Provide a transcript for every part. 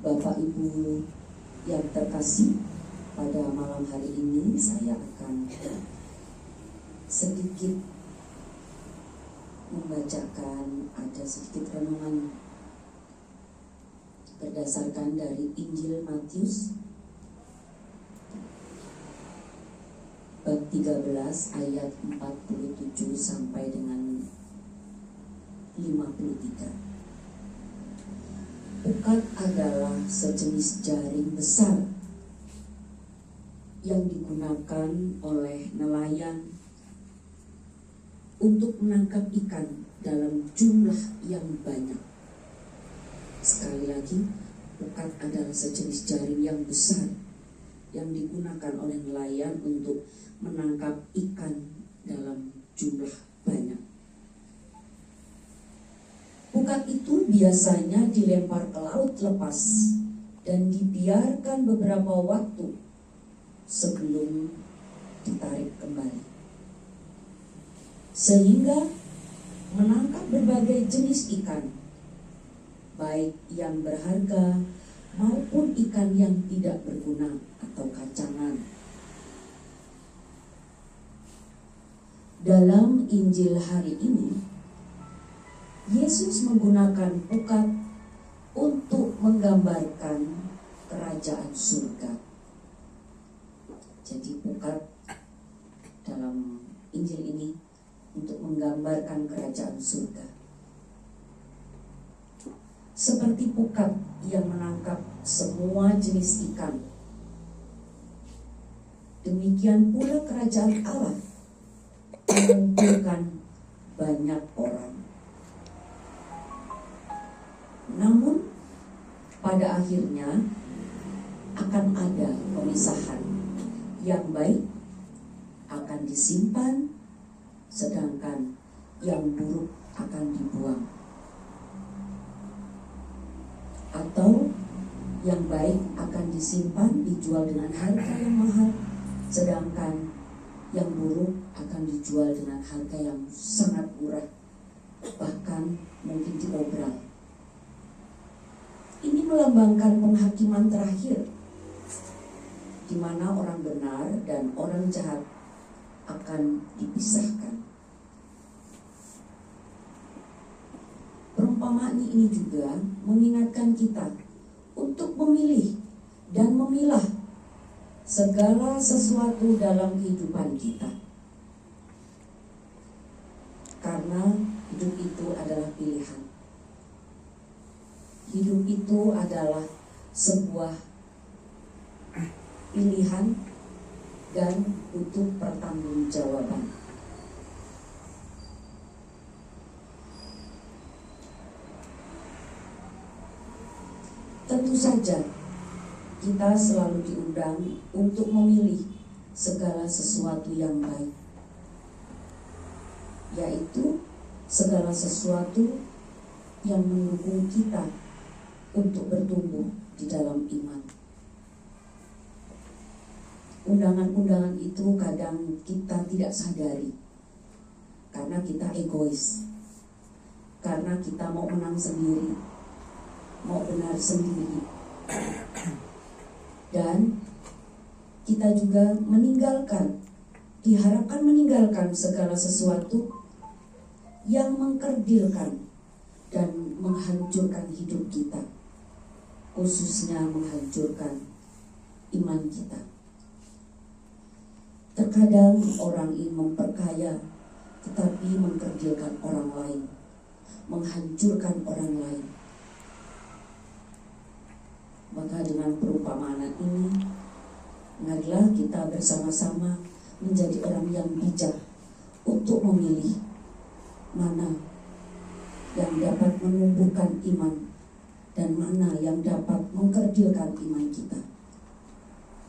Bapak Ibu yang terkasih, pada malam hari ini saya akan sedikit membacakan, ada sedikit renungan berdasarkan dari Injil Matius bab 13 ayat 47 sampai dengan 53. Pukat adalah sejenis jaring besar yang digunakan oleh nelayan untuk menangkap ikan dalam jumlah yang banyak. Sekali lagi, pukat adalah sejenis jaring yang besar yang digunakan oleh nelayan untuk menangkap ikan dalam jumlah banyak. Pukat itu biasanya dilempar ke laut lepas dan dibiarkan beberapa waktu sebelum ditarik kembali, sehingga menangkap berbagai jenis ikan, baik yang berharga maupun ikan yang tidak berguna atau kacangan. Dalam Injil hari ini, Yesus menggunakan pukat untuk menggambarkan kerajaan surga. Jadi pukat dalam Injil ini untuk menggambarkan kerajaan surga. Seperti pukat yang menangkap semua jenis ikan, demikian pula kerajaan Allah mengumpulkan banyak orang. Namun pada akhirnya akan ada pemisahan. Yang baik akan disimpan, sedangkan yang buruk akan dibuang. Atau yang baik akan disimpan, dijual dengan harga yang mahal, sedangkan yang buruk akan dijual dengan harga yang sangat murah, bahkan mungkin diobral. Ini melambangkan penghakiman terakhir, di mana orang benar dan orang jahat akan dipisahkan. Perumpamaan ini juga mengingatkan kita untuk memilih dan memilah segala sesuatu dalam kehidupan kita. Karena hidup itu adalah pilihan. Hidup itu adalah sebuah pilihan dan butuh pertanggungjawaban. Tentu saja kita selalu diundang untuk memilih segala sesuatu yang baik, yaitu segala sesuatu yang mendukung kita untuk bertumbuh di dalam iman. Undangan-undangan itu kadang kita tidak sadari, karena kita egois, karena kita mau menang sendiri, mau benar sendiri, dan kita juga diharapkan meninggalkan segala sesuatu yang mengkerdilkan dan menghancurkan hidup kita, khususnya menghancurkan iman kita. Terkadang orang ingin memperkaya, tetapi mengkerdilkan orang lain, menghancurkan orang lain. Maka dengan perumpamaan ini, marilah kita bersama-sama menjadi orang yang bijak untuk memilih mana yang dapat menumbuhkan iman dan mana yang dapat mengkerdilkan iman kita.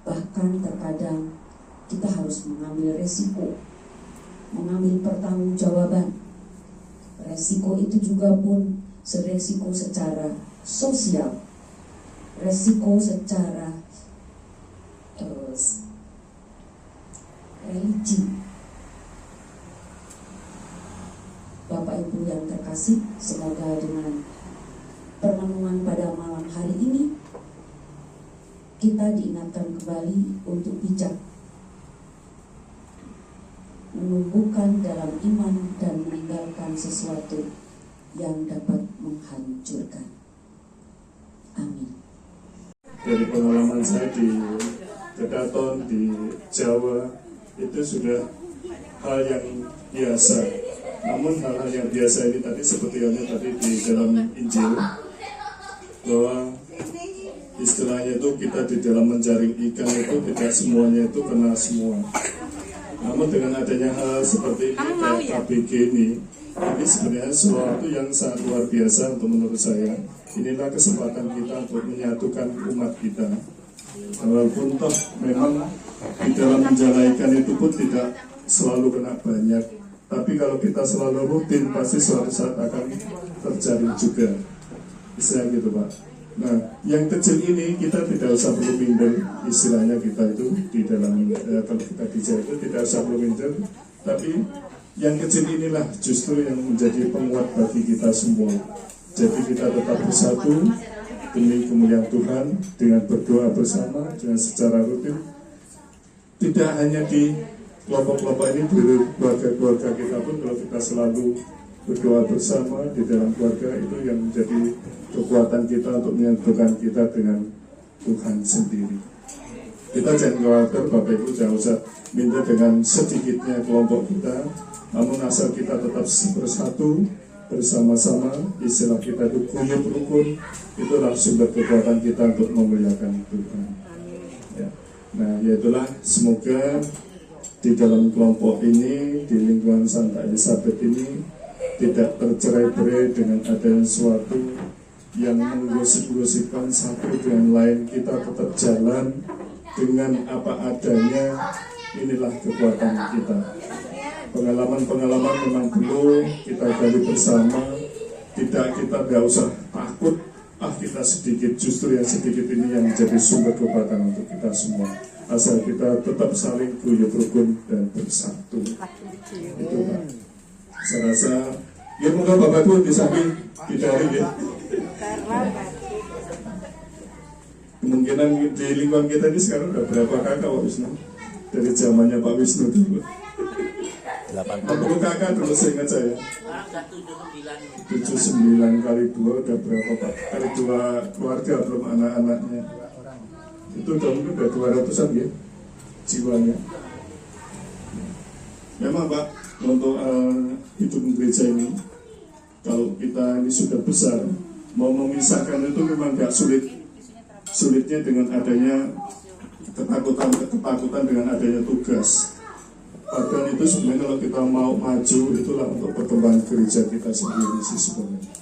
Bahkan terkadang kita harus mengambil resiko, mengambil pertanggungjawaban. Resiko itu juga pun resiko secara sosial, resiko secara religi. Bapak Ibu yang terkasih, semoga dengan permenungan pada malam hari ini kita diingatkan kembali untuk bijak, menumbuhkan dalam iman dan meninggalkan sesuatu yang dapat menghancurkan. Amin. Dari pengalaman saya di Kedaton, di Jawa, itu sudah hal yang biasa. Namun hal-hal yang biasa ini tadi seperti halnya tadi di dalam Injil, bahwa istilahnya itu kita di dalam menjaring ikan itu tidak semuanya itu kena semua. Namun dengan adanya hal seperti ini kayak KBG ini sebenarnya sesuatu yang sangat luar biasa untuk menurut saya. Inilah kesempatan kita untuk menyatukan umat kita. Walaupun toh memang di dalam menjalaikan itu pun tidak selalu kena banyak, tapi kalau kita selalu rutin pasti suatu saat akan terjadi juga. Bisa gitu Pak. Nah, yang kecil ini kita tidak usah perlu minder, istilahnya kita itu di dalam kalau kita bicara itu tidak usah perlu minder, tapi yang kecil inilah justru yang menjadi penguat bagi kita semua. Jadi kita tetap bersatu demi kemuliaan Tuhan dengan berdoa bersama dengan secara rutin. Tidak hanya di kelompok-kelompok ini, di keluarga-keluarga kita pun kalau kita selalu berdoa bersama di dalam keluarga, itu yang menjadi kekuatan kita untuk menyatukan kita dengan Tuhan sendiri. Kita jangan khawatir Bapak Ibu, jangan usah minta dengan sedikitnya kelompok kita, namun asal kita tetap bersatu bersama-sama, istilah kita itu guyub rukun, itulah sumber kekuatan kita untuk memuliakan Tuhan. Ya. Nah, yaitulah semoga di dalam kelompok ini, di lingkungan Santa Elizabeth ini tidak tercerai-berai dengan adanya sesuatu yang menggosip-gosipkan satu dengan lain. Kita tetap jalan dengan apa adanya. Inilah kekuatan kita. Pengalaman-pengalaman memang perlu kita gali bersama. Tidak, kita nggak usah takut. Kita sedikit, justru yang sedikit ini yang menjadi sumber kekuatan untuk kita semua. Asal kita tetap saling guyub rukun dan bersatu. Itu Pak. Saya rasa, ya moga Bapak Ibu di samping dicari ya. Kemungkinan di lingkungan kita ini sekarang udah berapa kakak Pak Wisnu? Dari zamannya Pak Wisnu dulu. 80 kakak dulu seingat saya. 79 kali 2 udah berapa Pak? Kali 2 keluarga belum anak-anaknya. Itu udah mungkin udah 200-an ya jiwanya. Memang Pak, untuk hidup gereja ini, kalau kita ini sudah besar, mau memisahkan itu memang gak sulit. Sulitnya dengan adanya ketakutan dengan adanya tugas. Bahkan itu sebenarnya kalau kita mau maju, itulah untuk perkembangan gereja kita sendiri sih sebenarnya.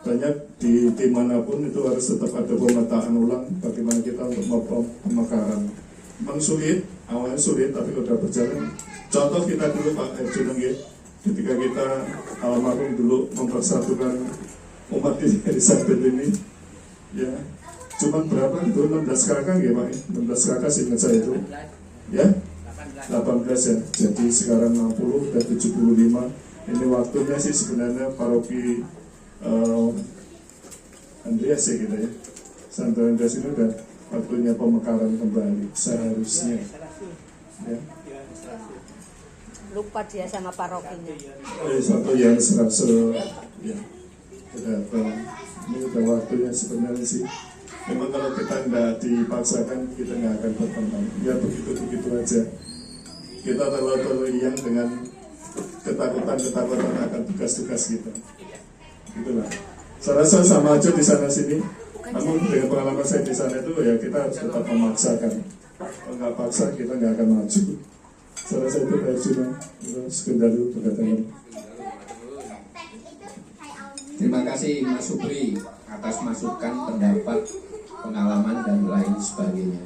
Banyak di dimanapun itu harus tetap ada pemetaan ulang bagaimana kita untuk pemekaran. Memang sulit, awalnya sulit, tapi sudah berjalan. Contoh kita dulu Pak Herjunang, ketika kita almarhum dulu mempersatukan umat di Elizabeth ini, ya cuma berapa itu 16 kakak ya Pak, 16 kakak seingat saya itu, ya 18 ya. Jadi sekarang 60 dan 75. Ini waktunya sih sebenarnya paroki Andreas ya kita ya, Santo Andreas ini udah waktunya pemekaran kembali seharusnya. Ya. Lupa dia sama parokinya. Satu yang serasa ya. Ini udah waktunya sebenarnya sih. Memang kalau kita nggak dipaksakan, kita nggak akan berkembang. Ya begitu-begitu aja. Kita terlalu yang dengan ketakutan akan tugas-tugas kita. Itulah. Saya rasa sama aja di sana sini. Namun dengan pengalaman saya di sana itu ya kita harus tetap memaksakan. Kalau nggak paksa kita nggak akan maju. Saya rasa itu dari sini. Sekedar dulu perkataan. Terima kasih Mas Supri atas masukan, pendapat, pengalaman dan lain sebagainya.